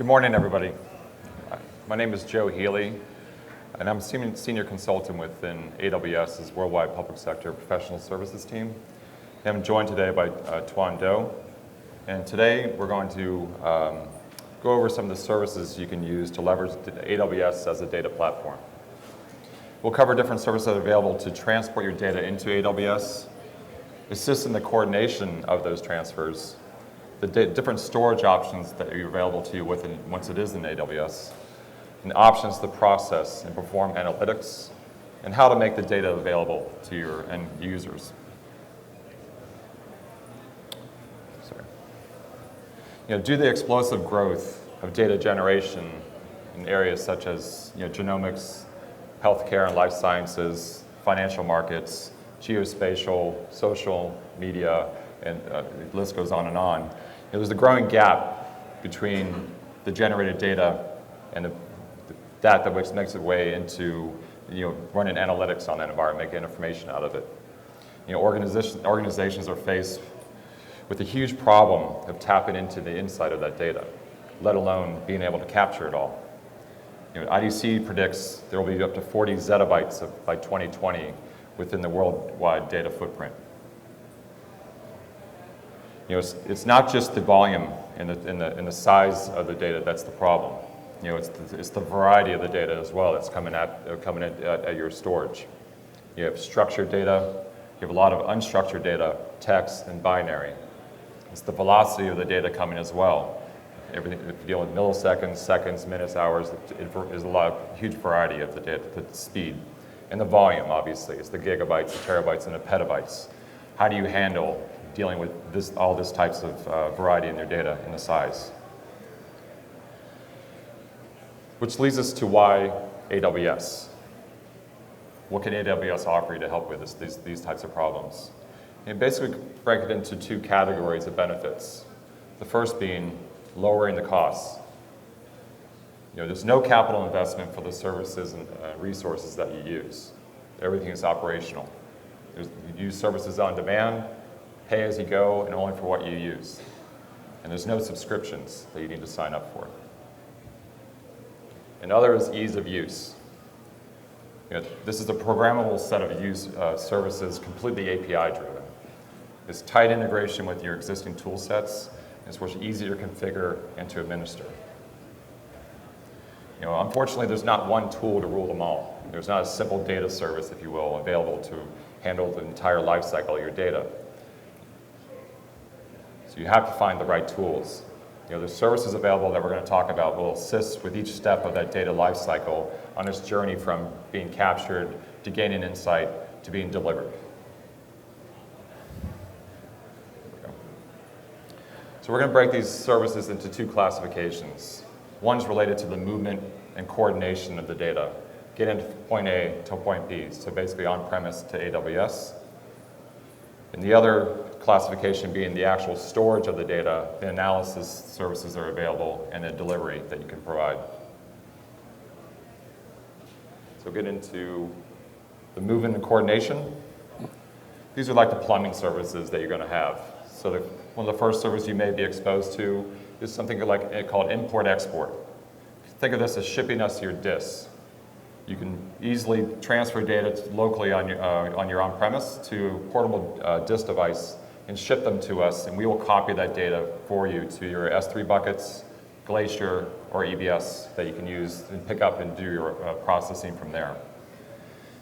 Good morning, everybody. My name is Joe Healy, and I'm senior consultant within AWS's Worldwide Public Sector Professional Services team. I'm joined today by Toan Do, and today we're going to go over some of the services you can use to leverage AWS as a data platform. We'll cover different services that are available to transport your data into AWS, assist in the coordination of those transfers, the different storage options that are available to you once it is in AWS, and options to process and perform analytics, and how to make the data available to your end users. Due to the explosive growth of data generation in areas such as genomics, healthcare and life sciences, financial markets, geospatial, social media, and the list goes on and on. There's a growing gap between the generated data and that which makes its way into running analytics on that environment, making information out of it. Organizations are faced with a huge problem of tapping into the inside of that data, let alone being able to capture it all. IDC predicts there will be up to 40 zettabytes by 2020 within the worldwide data footprint. It's not just the volume and the size of the data that's the problem. It's the variety of the data as well that's coming at your storage. You have structured data, you have a lot of unstructured data, text and binary. It's the velocity of the data coming as well. Everything, if you deal with milliseconds, seconds, minutes, hours, there's a huge variety of the data, the speed. And the volume, obviously, it's the gigabytes, the terabytes, and the petabytes. How do you handle dealing with all this types of variety in your data and the size? Which leads us to why AWS. What can AWS offer you to help with these types of problems? And basically break it into two categories of benefits. The first being lowering the costs. There's no capital investment for the services and resources that you use. Everything is operational. You use services on demand, pay as you go, and only for what you use. And there's no subscriptions that you need to sign up for. Another is ease of use. This is a programmable set of services, completely API-driven. It's tight integration with your existing tool sets. It's much easier to configure and to administer. Unfortunately, there's not one tool to rule them all. There's not a simple data service, if you will, available to handle the entire life cycle of your data. So you have to find the right tools. There's services available that we're going to talk about will assist with each step of that data life cycle on its journey from being captured to gaining insight to being delivered. So we're going to break these services into two classifications. One's related to the movement and coordination of the data, getting from point A to point B, so basically on-premise to AWS. And the other classification being the actual storage of the data, the analysis services that are available, and the delivery that you can provide. So get into the movement and coordination. These are like the plumbing services that you're going to have. So one of the first services you may be exposed to is something called import-export. Think of this as shipping us your disks. You can easily transfer data locally on your on-premise to a portable disk device and ship them to us, and we will copy that data for you to your S3 buckets, Glacier, or EBS that you can use and pick up and do your processing from there.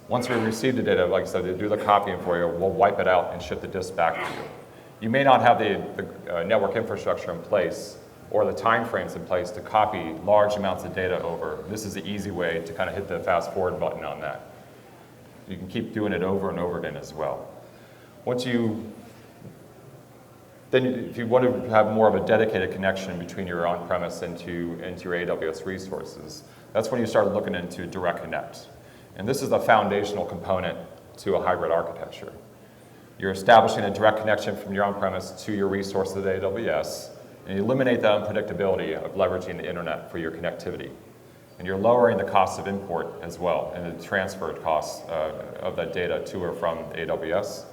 Once we receive the data, like I said, to do the copying for you, we'll wipe it out and ship the disk back to you. You may not have the network infrastructure in place or the time frames in place to copy large amounts of data over. This is the easy way to kind of hit the fast forward button on that. You can keep doing it over and over again as well. If you want to have more of a dedicated connection between your on-premise and your AWS resources, that's when you start looking into Direct Connect. And this is the foundational component to a hybrid architecture. You're establishing a direct connection from your on-premise to your resources at AWS, and you eliminate that unpredictability of leveraging the internet for your connectivity. And you're lowering the cost of import as well, and the transfer costs of that data to or from AWS.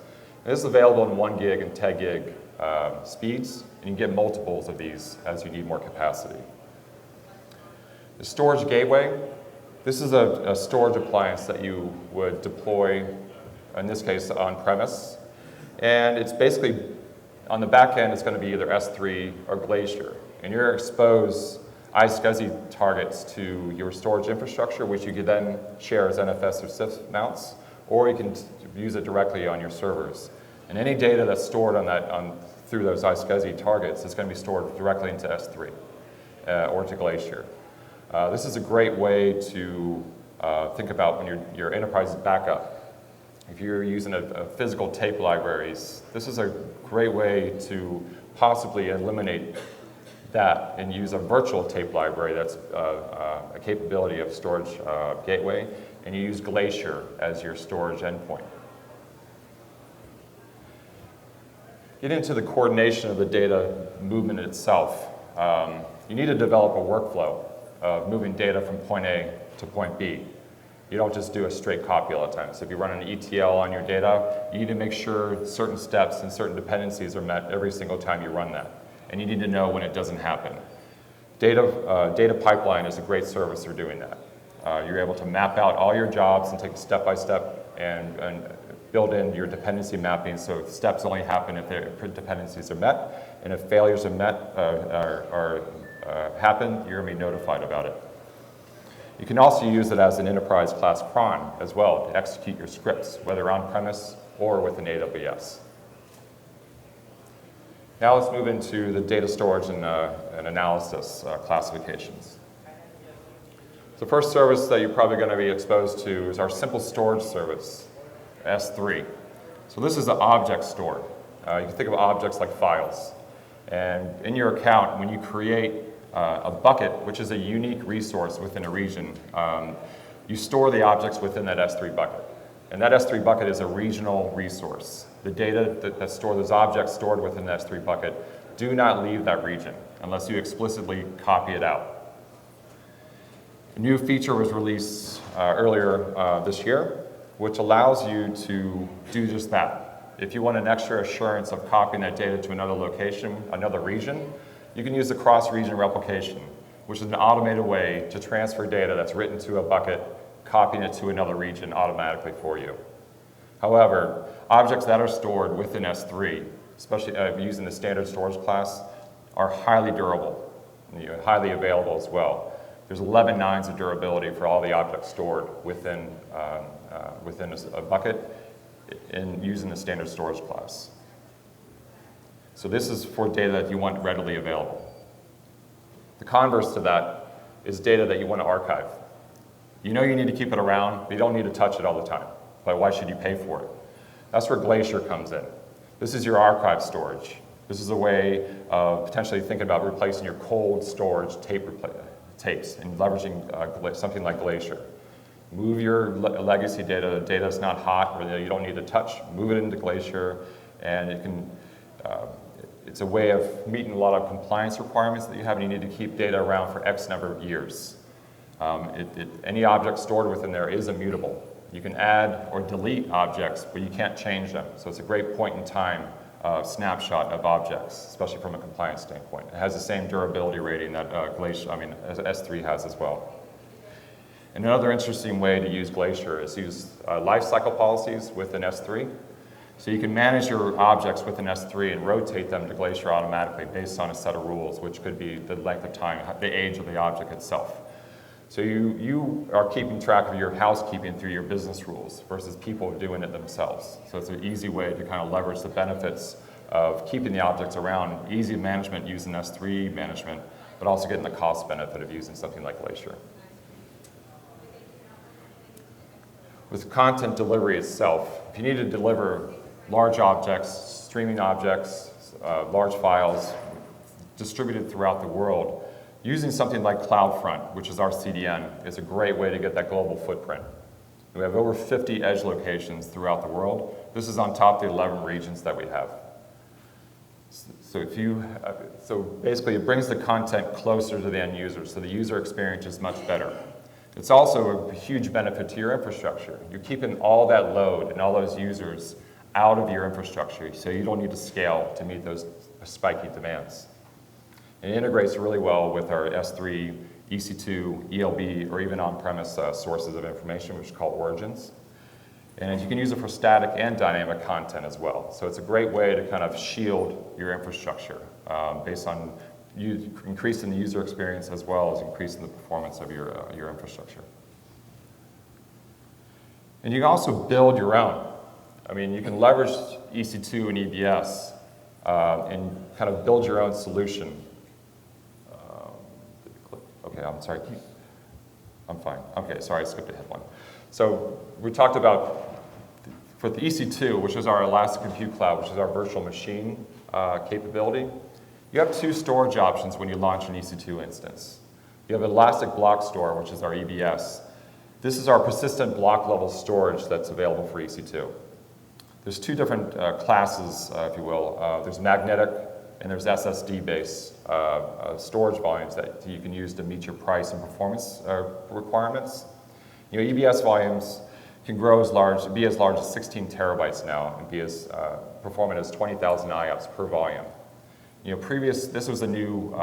And this is available in 1 gig and 10 gig speeds, and you can get multiples of these as you need more capacity. The storage gateway, this is a storage appliance that you would deploy, in this case, on-premise. And it's basically, on the back end, it's going to be either S3 or Glacier. And you're exposed iSCSI targets to your storage infrastructure, which you can then share as NFS or CIFS mounts, or you can use it directly on your servers. And any data that's stored through those iSCSI targets is going to be stored directly into S3 or to Glacier. This is a great way to think about when your enterprise is backup. If you're using a physical tape libraries, this is a great way to possibly eliminate that and use a virtual tape library that's a capability of storage gateway, and you use Glacier as your storage endpoint. Get into the coordination of the data movement itself. You need to develop a workflow of moving data from point A to point B. You don't just do a straight copy all the time. So if you run an ETL on your data, you need to make sure certain steps and certain dependencies are met every single time you run that. And you need to know when it doesn't happen. Data pipeline is a great service for doing that. You're able to map out all your jobs and take it step by step and build in your dependency mapping so steps only happen if their dependencies are met. And if failures are met happen, you're going to be notified about it. You can also use it as an enterprise class cron as well to execute your scripts, whether on-premise or within AWS. Now let's move into the data storage and analysis classifications. The first service that you're probably going to be exposed to is our simple storage service, S3. So this is an object store. You can think of objects like files. And in your account, when you create a bucket, which is a unique resource within a region, you store the objects within that S3 bucket. And that S3 bucket is a regional resource. The data that store those objects stored within the S3 bucket do not leave that region unless you explicitly copy it out. A new feature was released earlier this year, which allows you to do just that. If you want an extra assurance of copying that data to another location, another region, you can use the cross-region replication, which is an automated way to transfer data that's written to a bucket, copying it to another region automatically for you. However, objects that are stored within S3, especially using the standard storage class, are highly durable, and highly available as well. There's 11 nines of durability for all the objects stored within a bucket in using the standard storage class. So this is for data that you want readily available. The converse to that is data that you want to archive. You know you need to keep it around, but you don't need to touch it all the time. But why should you pay for it? That's where Glacier comes in. This is your archive storage. This is a way of potentially thinking about replacing your cold storage tapes and leveraging something like Glacier. Move your legacy data, the data that's not hot or that you don't need to touch, move it into Glacier, and it can, it's a way of meeting a lot of compliance requirements that you have, and you need to keep data around for X number of years. Any object stored within there is immutable. You can add or delete objects, but you can't change them. So it's a great point in time snapshot of objects, especially from a compliance standpoint. It has the same durability rating that S3 has as well. And another interesting way to use Glacier is use lifecycle policies within S3. So you can manage your objects within S3 and rotate them to Glacier automatically based on a set of rules, which could be the length of time, the age of the object itself. So you are keeping track of your housekeeping through your business rules versus people doing it themselves. So it's an easy way to kind of leverage the benefits of keeping the objects around, easy management using S3 management, but also getting the cost benefit of using something like Glacier. With content delivery itself, if you need to deliver large objects, streaming objects, large files distributed throughout the world, using something like CloudFront, which is our CDN, is a great way to get that global footprint. We have over 50 edge locations throughout the world. This is on top of the 11 regions that we have. So basically it brings the content closer to the end user, so the user experience is much better. It's also a huge benefit to your infrastructure. You're keeping all that load and all those users out of your infrastructure, so you don't need to scale to meet those spiky demands. It integrates really well with our S3 EC2, ELB, or even on-premise sources of information, which is called origins. And you can use it for static and dynamic content as well. So it's a great way to kind of shield your infrastructure based on increasing the user experience as well as increasing the performance of your infrastructure. And you can also build your own. I mean, you can leverage EC2 and EBS and kind of build your own solution. Okay, I'm sorry. I'm fine. Okay, sorry, I skipped ahead one. So we talked about, for the EC2, which is our Elastic Compute Cloud, which is our virtual machine capability, you have two storage options when you launch an EC2 instance. You have Elastic Block Store, which is our EBS. This is our persistent block level storage that's available for EC2. There's two different classes, if you will. There's magnetic and there's SSD-based storage volumes that you can use to meet your price and performance requirements. You know, EBS volumes can grow be as large as 16 terabytes now and be as performant as 20,000 IOPS per volume. You know, this was a new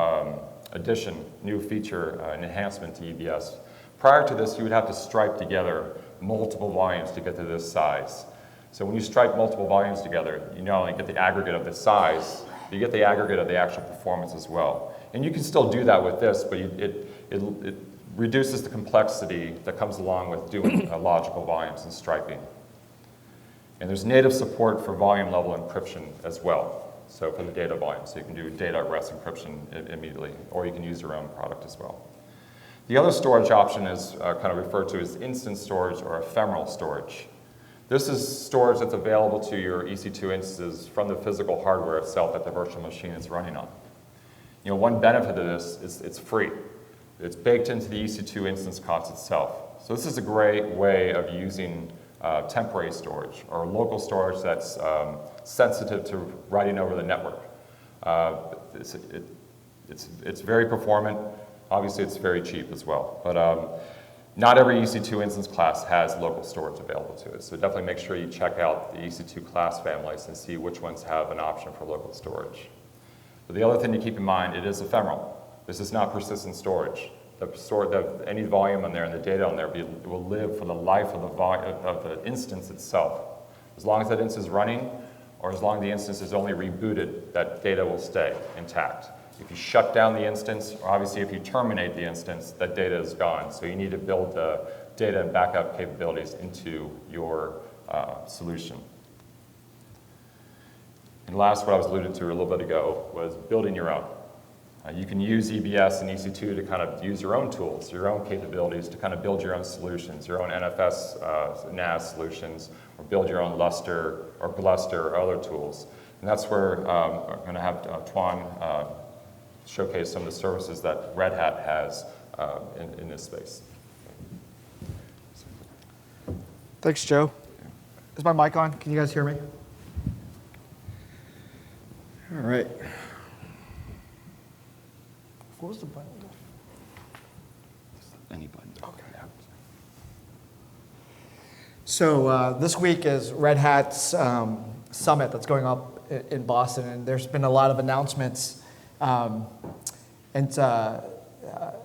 addition, new feature, an enhancement to EBS. Prior to this, you would have to stripe together multiple volumes to get to this size. So when you stripe multiple volumes together, you not only get the aggregate of the size, you get the aggregate of the actual performance as well. And you can still do that with this, but it reduces the complexity that comes along with doing logical volumes and striping. And there's native support for volume level encryption as well. So for the data volume, so you can do data at rest encryption immediately, or you can use your own product as well. The other storage option is kind of referred to as instant storage or ephemeral storage. This is storage that's available to your EC2 instances from the physical hardware itself that the virtual machine is running on. You know, one benefit of this is it's free. It's baked into the EC2 instance cost itself. So this is a great way of using temporary storage or local storage that's sensitive to writing over the network. It's very performant. Obviously, it's very cheap as well. But not every EC2 instance class has local storage available to it. So definitely make sure you check out the EC2 class families and see which ones have an option for local storage. But the other thing to keep in mind, it is ephemeral. This is not persistent storage. Any volume on there and the data on there will live for the life of the instance itself. As long as that instance is running, or as long as the instance is only rebooted, that data will stay intact. If you shut down the instance, or obviously if you terminate the instance, that data is gone. So you need to build the data and backup capabilities into your solution. And last, what I was alluding to a little bit ago was building your own. You can use EBS and EC2 to kind of use your own tools, your own capabilities to kind of build your own solutions, your own NFS NAS solutions, or build your own Lustre or Gluster or other tools. And that's where we're going to have Toan showcase some of the services that Red Hat has in this space. Thanks, Joe. Is my mic on? Can you guys hear me? All right. What was the button? Any button. Okay. So this week is Red Hat's summit that's going up in Boston, and there's been a lot of announcements. I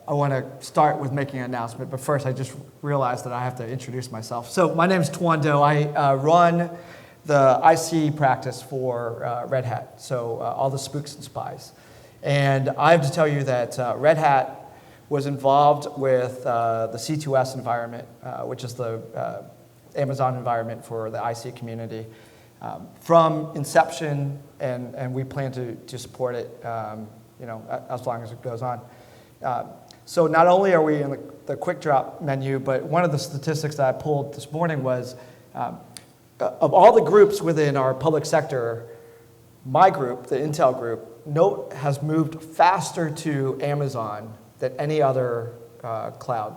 want to start with making an announcement, but first I just realized that I have to introduce myself. So my name is Toan Do. I run the IC practice for Red Hat, so all the spooks and spies. And I have to tell you that Red Hat was involved with the C2S environment, which is the Amazon environment for the IC community, from inception, and we plan to support it as long as it goes on. So not only are we in the quick drop menu, but one of the statistics that I pulled this morning was of all the groups within our public sector, my group, the Intel group, Note has moved faster to Amazon than any other cloud.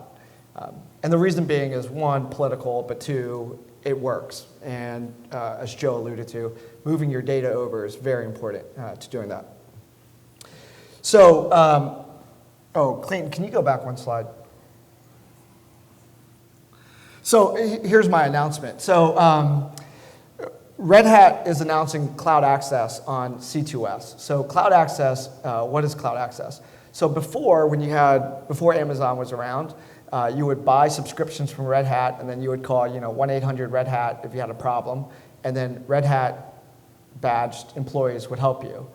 And the reason being is, one, political, but two, it works. And as Joe alluded to, moving your data over is very important to doing that. So, Clayton, can you go back one slide? So here's my announcement. So Red Hat is announcing Cloud Access on C2S. So Cloud Access, what is Cloud Access? So before Amazon was around, you would buy subscriptions from Red Hat, and then you would call 1-800-RED HAT if you had a problem, and then Red Hat badged employees would help you.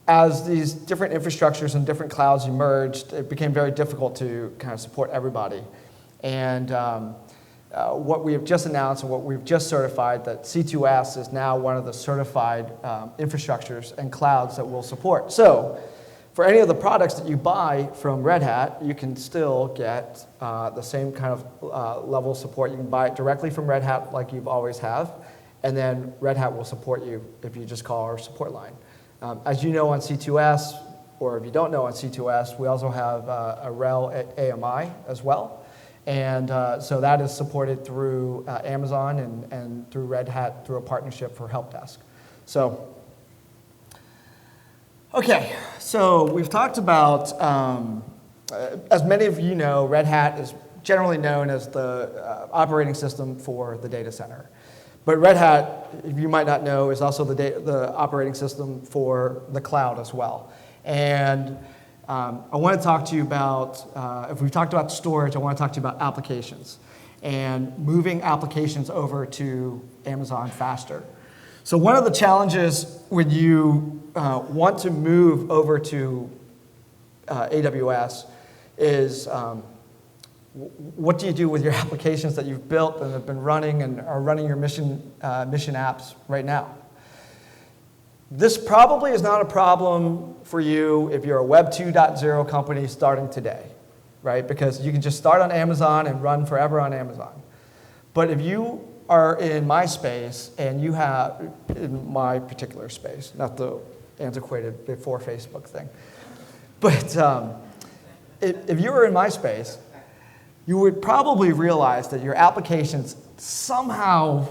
As these different infrastructures and different clouds emerged, it became very difficult to kind of support everybody. And what we have just announced and what we've just certified, that C2S is now one of the certified infrastructures and clouds that we'll support. So for any of the products that you buy from Red Hat, you can still get the same kind of level of support. You can buy it directly from Red Hat like you've always have, and then Red Hat will support you if you just call our support line. As you know on C2S, or if you don't know on C2S, we also have a RHEL AMI as well. And so that is supported through Amazon and through Red Hat through a partnership for help desk. So, okay, so we've talked about, as many of you know, Red Hat is generally known as the operating system for the data center. But Red Hat, if you might not know, is also the operating system for the cloud as well. And I want to talk to you about, if we've talked about storage, I want to talk to you about applications and moving applications over to Amazon faster. So one of the challenges when you want to move over to AWS is what do you do with your applications that you've built and have been running and are running your mission apps right now? This probably is not a problem for you if you're a Web 2.0 company starting today, right? Because you can just start on Amazon and run forever on Amazon. But if you are in my space and you have, in my particular space, not the antiquated before Facebook thing, but if you were in my space, you would probably realize that your applications somehow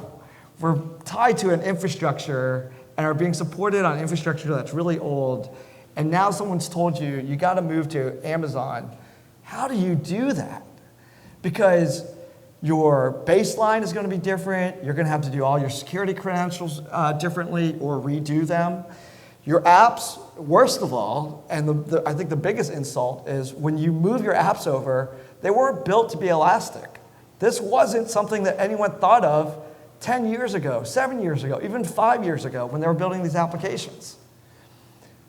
were tied to an infrastructure and are being supported on infrastructure that's really old, and now someone's told you, you got to move to Amazon. How do you do that? Because your baseline is going to be different. You're going to have to do all your security credentials differently or redo them. Your apps, worst of all, and I think the biggest insult is when you move your apps over, they weren't built to be elastic. This wasn't something that anyone thought of 10 years ago, 7 years ago, even 5 years ago when they were building these applications.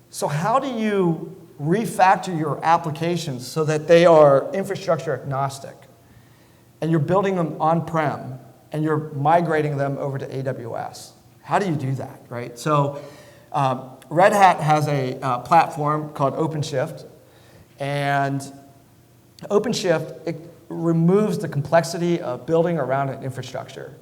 So how do you refactor your applications so that they are infrastructure agnostic? And you're building them on-prem, and you're migrating them over to AWS. How do you do that, right? So Red Hat has a platform called OpenShift, and OpenShift, it removes the complexity of building around an infrastructure.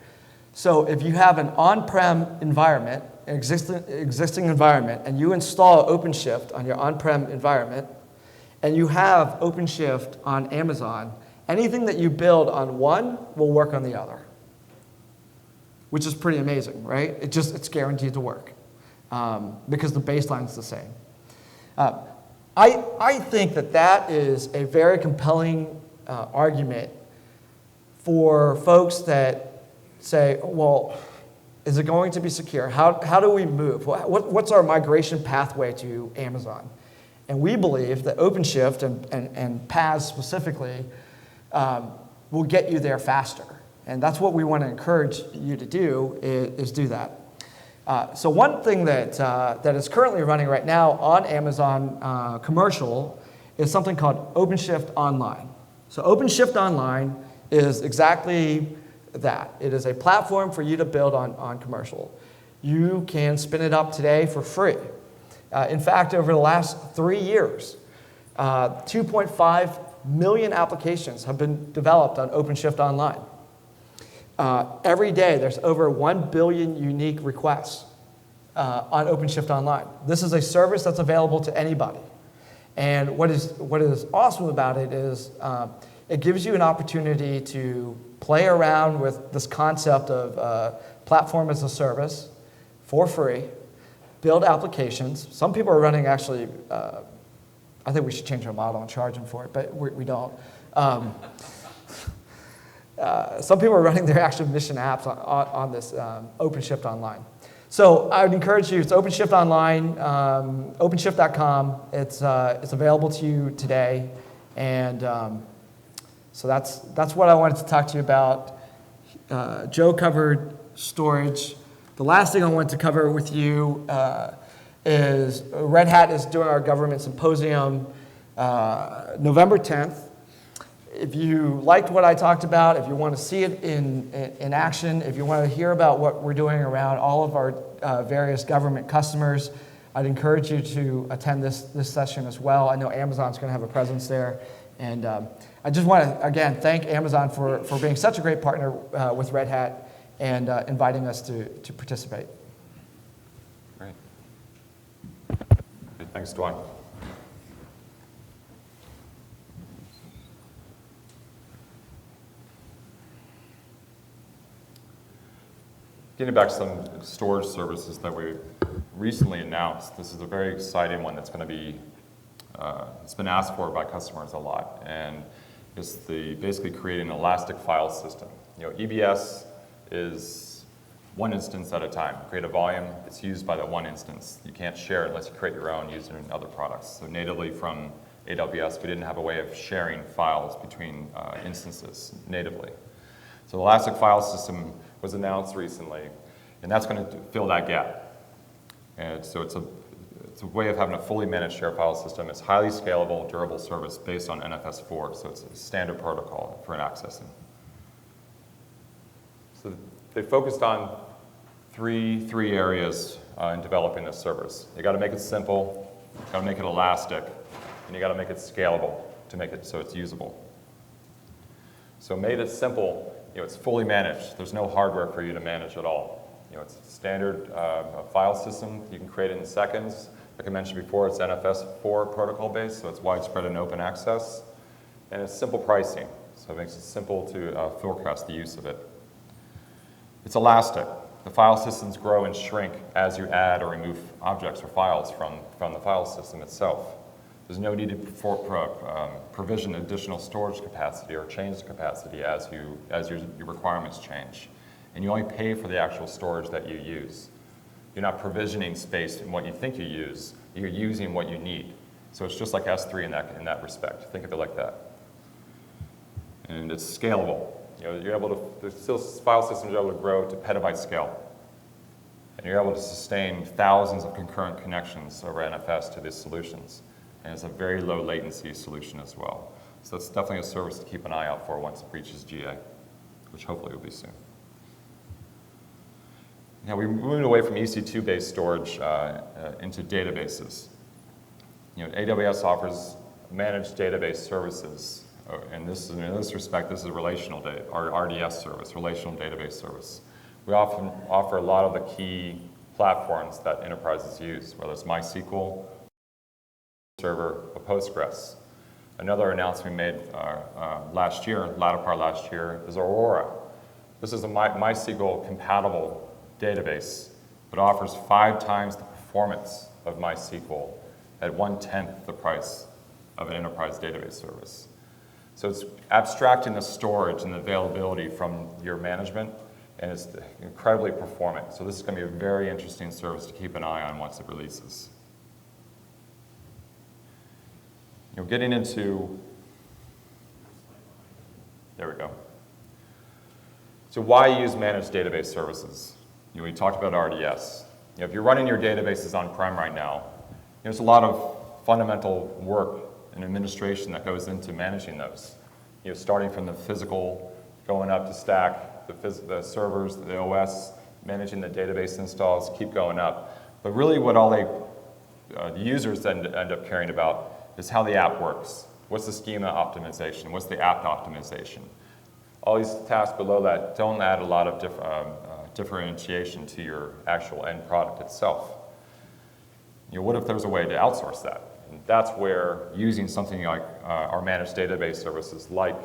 So if you have an on-prem environment, an existing environment, and you install OpenShift on your on-prem environment, and you have OpenShift on Amazon, anything that you build on one will work on the other, which is pretty amazing, right? It's guaranteed to work because the baseline's the same. I think that is a very compelling argument for folks that say, well, is it going to be secure? How do we move? What's our migration pathway to Amazon? And we believe that OpenShift and PaaS specifically will get you there faster. And that's what we want to encourage you to do is do that. So one thing that is currently running right now on Amazon commercial is something called OpenShift Online. So OpenShift Online is exactly that. It is a platform for you to build on commercial. You can spin it up today for free. In fact, over the last 3 years, 2.5 million applications have been developed on OpenShift Online. Every day, there's over 1 billion unique requests on OpenShift Online. This is a service that's available to anybody. And what is awesome about it is it gives you an opportunity to play around with this concept of platform as a service for free, build applications. Some people are running actually, I think we should change our model and charge them for it, but we don't. Some people are running their actual mission apps on this OpenShift Online. So I would encourage you, it's OpenShift Online, openshift.com. It's available to you today. And so that's what I wanted to talk to you about. Joe covered storage. The last thing I wanted to cover with you is Red Hat is doing our government symposium November 10th. If you liked what I talked about, if you want to see it in action, if you want to hear about what we're doing around all of our various government customers, I'd encourage you to attend this session as well. I know Amazon's going to have a presence there. And I just want to, again, thank Amazon for being such a great partner with Red Hat and inviting us to participate. Great. Thanks, Toan. Getting back to some storage services that we recently announced, this is a very exciting one that's going to be, it's been asked for by customers a lot, and it's basically creating an elastic file system. You know, EBS is one instance at a time. Create a volume, it's used by that one instance. You can't share it unless you create your own using it in other products. So natively from AWS, we didn't have a way of sharing files between instances natively. So the elastic file system was announced recently, and that's going to fill that gap. And so it's a way of having a fully managed share file system. It's highly scalable, durable service based on NFS4, so it's a standard protocol for accessing. So they focused on three areas in developing this service. You got to make it simple, you got to make it elastic, and you got to make it scalable to make it so it's usable. So made it simple. You know, it's fully managed. There's no hardware for you to manage at all. You know, it's a standard file system. You can create it in seconds. Like I mentioned before, it's NFS4 protocol based, so it's widespread and open access. And it's simple pricing, so it makes it simple to forecast the use of it. It's elastic. The file systems grow and shrink as you add or remove objects or files from the file system itself. There's no need to provision additional storage capacity or change the capacity as your requirements change. And you only pay for the actual storage that you use. You're not provisioning space in what you think you use. You're using what you need. So it's just like S3 in that respect. Think of it like that. And it's scalable. You know, you're able to, the file systems are able to grow to petabyte scale. And you're able to sustain thousands of concurrent connections over NFS to these solutions. And it's a very low latency solution as well. So it's definitely a service to keep an eye out for once it reaches GA, which hopefully will be soon. Now we moved away from EC2-based storage into databases. You know, AWS offers managed database services. And this is, in this respect, this is a relational data, our RDS service, relational database service. We often offer a lot of the key platforms that enterprises use, whether it's MySQL, server, or Postgres. Another announcement we made last year, latter part last year, is Aurora. This is a MySQL compatible database, but offers 5 times the performance of MySQL at 1/10 the price of an enterprise database service. So it's abstracting the storage and the availability from your management, and it's incredibly performant. So this is going to be a very interesting service to keep an eye on once it releases. You know, getting into, there we go. So why use managed database services? You know, we talked about RDS. You know, if you're running your databases on-prem right now, there's a lot of fundamental work and administration that goes into managing those. You know, starting from the physical, going up to stack, the servers, the OS, managing the database installs, keep going up. But really what all the users end up caring about is how the app works. What's the schema optimization? What's the app optimization? All these tasks below that don't add a lot of differentiation to your actual end product itself. You know, what if there's a way to outsource that? And that's where using something like our managed database services like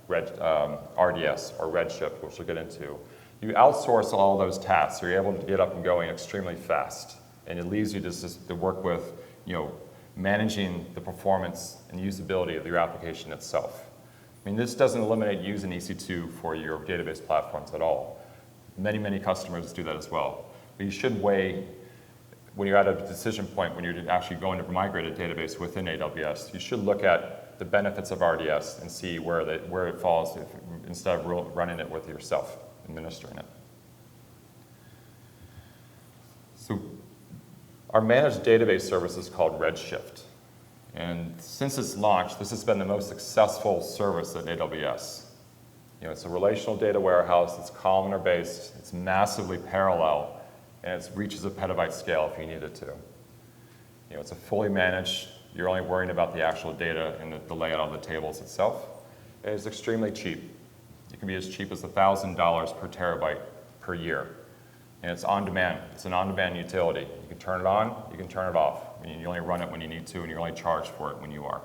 RDS or Redshift, which we'll get into, you outsource all those tasks. So you're able to get up and going extremely fast. And it leaves you to work with, you know, managing the performance and usability of your application itself. I mean, this doesn't eliminate using EC2 for your database platforms at all. Many, many customers do that as well. But you should weigh, when you're at a decision point, when you're actually going to migrate a database within AWS, you should look at the benefits of RDS and see where it falls instead of running it with yourself, administering it. So our managed database service is called Redshift. And since its launch, this has been the most successful service at AWS. It's a relational data warehouse, it's columnar-based, it's massively parallel, and it reaches a petabyte scale if you need it to. It's a fully managed, you're only worrying about the actual data and the layout of the tables itself. And it's extremely cheap. It can be as cheap as $1,000 per terabyte per year. And it's on demand. It's an on-demand utility. You can turn it on, you can turn it off. You only run it when you need to, and you're only charged for it when you are.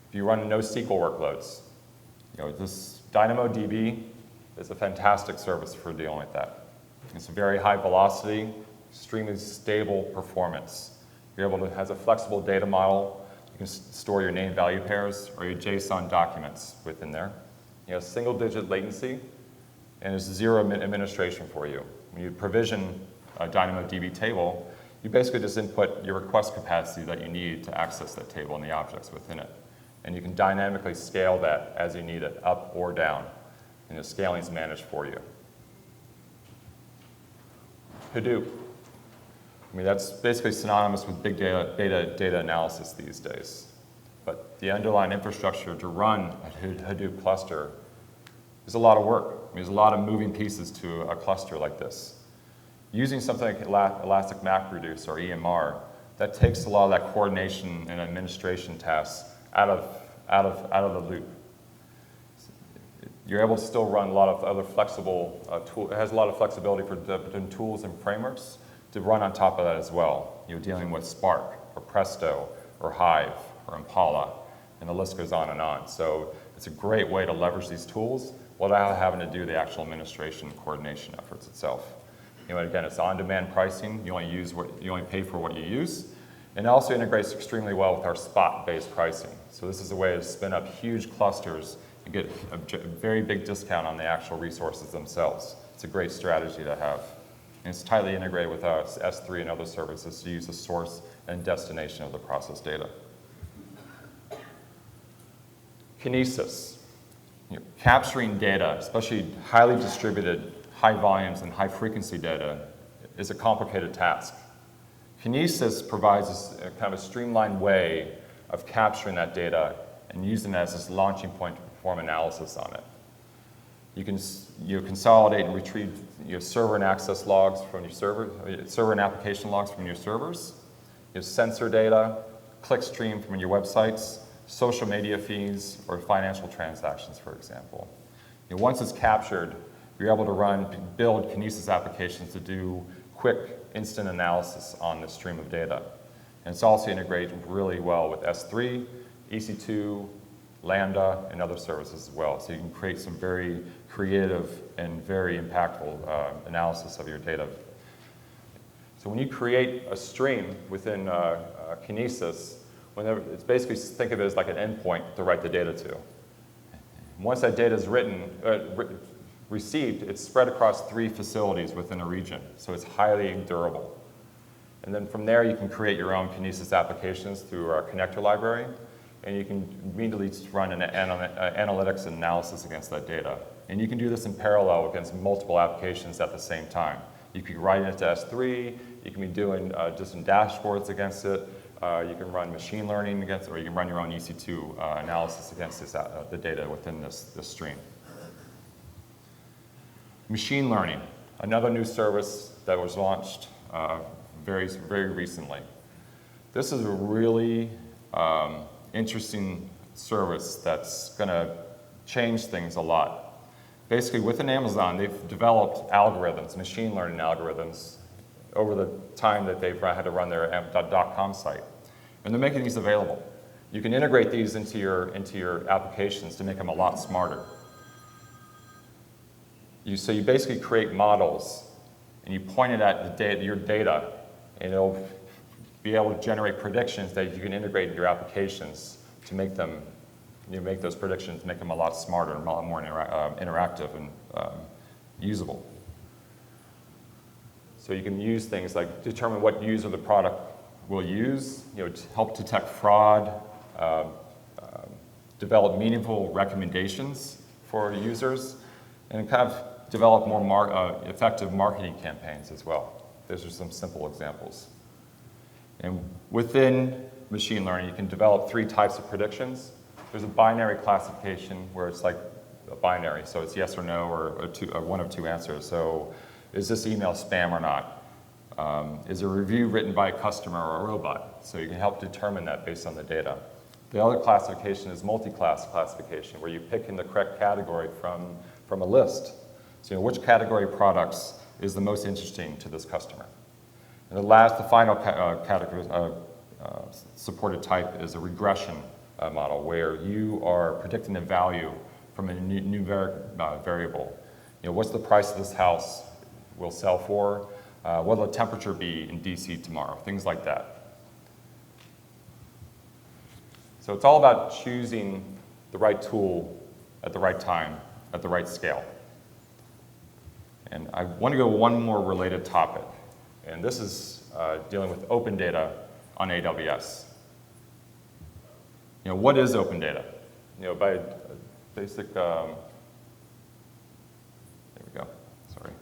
If you run NoSQL workloads, this DynamoDB is a fantastic service for dealing with that. It's a very high velocity, extremely stable performance. It has a flexible data model. You can store your name value pairs or your JSON documents within there. Single-digit latency, and there's zero administration for you. When you provision a DynamoDB table, you basically just input your request capacity that you need to access that table and the objects within it. And you can dynamically scale that as you need it, up or down. And the scaling is managed for you. Hadoop. That's basically synonymous with big data analysis these days. But the underlying infrastructure to run a Hadoop cluster is a lot of work. There's a lot of moving pieces to a cluster like this. Using something like Elastic MapReduce or EMR, that takes a lot of that coordination and administration tasks out of the loop. You're able to still run a lot of other flexible tools. It has a lot of flexibility for different tools and frameworks to run on top of that as well. You're dealing with Spark or Presto or Hive or Impala, and the list goes on and on. So it's a great way to leverage these tools without having to do the actual administration and coordination efforts itself. Again, it's on-demand pricing. You only pay for what you use. And it also integrates extremely well with our spot-based pricing. So this is a way to spin up huge clusters and get a very big discount on the actual resources themselves. It's a great strategy to have. And it's tightly integrated with S3 and other services to use the source and destination of the processed data. Kinesis. Capturing data, especially highly distributed, high volumes and high frequency data, is a complicated task. Kinesis provides us kind of a streamlined way of capturing that data and using it as this launching point to perform analysis on it. You can consolidate and retrieve your server and access logs from your server and application logs from your servers, your sensor data, clickstream from your websites, social media feeds, or financial transactions, for example. Once it's captured, you're able to build Kinesis applications to do quick, instant analysis on this stream of data. And it's also integrated really well with S3, EC2, Lambda, and other services as well. So you can create some very creative and very impactful analysis of your data. So when you create a stream within Kinesis, it's basically, think of it as like an endpoint to write the data to. Once that data is received, it's spread across 3 facilities within a region, so it's highly durable. And then from there, you can create your own Kinesis applications through our connector library, and you can immediately run an analytics and analysis against that data. And you can do this in parallel against multiple applications at the same time. You can write it to S3, you can be doing different dashboards against it, you can run machine learning against it, or you can run your own EC2 analysis against the data within this stream. Machine learning, another new service that was launched very, very recently. This is a really interesting service that's going to change things a lot. Basically, within Amazon, they've developed algorithms, machine learning algorithms, over the time that they've had to run their .com site. And they're making these available. You can integrate these into your applications to make them a lot smarter. So you basically create models, and you point it at your data, and it'll be able to generate predictions that you can integrate into your applications to make them, make those predictions, make them a lot smarter and a lot more interactive and usable. So you can use things like determine what user the product will use, to help detect fraud, develop meaningful recommendations for users, and kind of develop more effective marketing campaigns as well. Those are some simple examples. And within machine learning, you can develop 3 types of predictions. There's a binary classification where it's like a binary, so it's yes or no, or one of 2 answers. So is this email spam or not? Is a review written by a customer or a robot? So you can help determine that based on the data. The other classification is multi-class classification, where you pick in the correct category from a list. So which category of products is the most interesting to this customer? And the final category supported type is a regression model, where you are predicting the value from a numeric variable. What's the price of this house will sell for? What will the temperature be in DC tomorrow? Things like that. So it's all about choosing the right tool at the right time, at the right scale. And I want to go one more related topic, and this is dealing with open data on AWS. What is open data? By basic, there we go, sorry.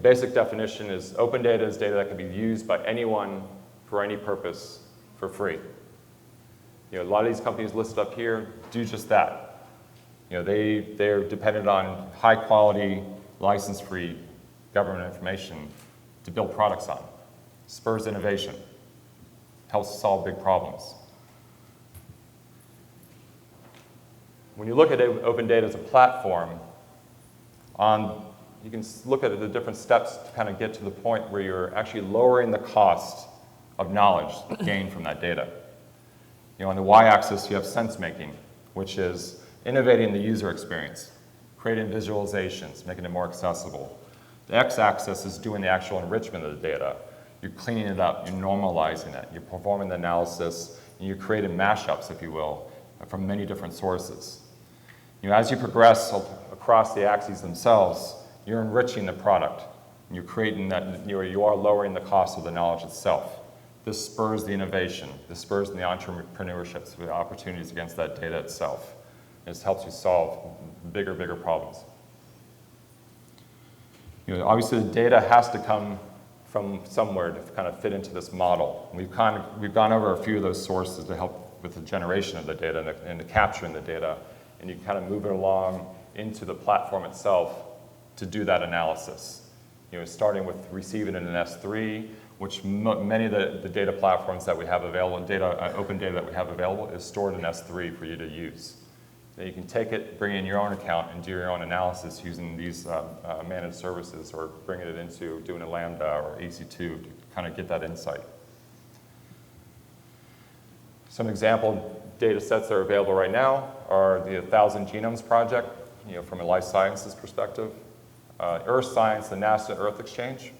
Basic definition is open data is data that can be used by anyone for any purpose for free. A lot of these companies listed up here do just that. They're dependent on high quality, license-free government information to build products on. Spurs innovation, helps solve big problems. When you look at open data as a platform, you can look at the different steps to kind of get to the point where you're actually lowering the cost of knowledge gained from that data. On the y-axis, you have sense-making, which is innovating the user experience, creating visualizations, making it more accessible. The x-axis is doing the actual enrichment of the data. You're cleaning it up, you're normalizing it, you're performing the analysis, and you're creating mashups, if you will, from many different sources. As you progress across the axes themselves, you're enriching the product. You're creating that, you are lowering the cost of the knowledge itself. This spurs the innovation. This spurs the entrepreneurship, the opportunities against that data itself. And it helps you solve bigger problems. Obviously the data has to come from somewhere to kind of fit into this model. We've gone over a few of those sources to help with the generation of the data and the capturing the data. And you kind of move it along into the platform itself to do that analysis. Starting with receiving it in S3, which many of the data platforms that we have available, open data that we have available, is stored in S3 for you to use. Then you can take it, bring it in your own account, and do your own analysis using these managed services, or bringing it into doing a Lambda or EC2 to kind of get that insight. Some example data sets that are available right now are the 1,000 Genomes Project, from a life sciences perspective, Earth Science, the NASA Earth Exchange,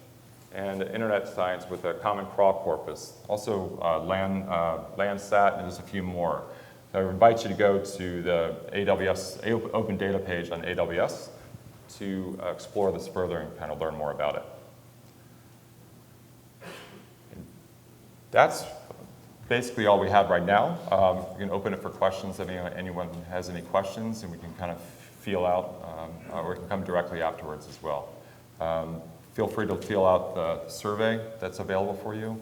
and Internet Science with a Common Crawl Corpus. Also Landsat, and there's a few more. So I invite you to go to the AWS Open Data page on AWS to explore this further and kind of learn more about it. And that's basically all we have right now. We can open it for questions if anyone has any questions, and we can kind of feel out, or we can come directly afterwards as well. Feel free to fill out the survey that's available for you.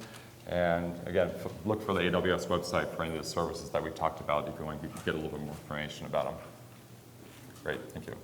And again, look for the AWS website for any of the services that we talked about if you want to get a little bit more information about them. Great, thank you.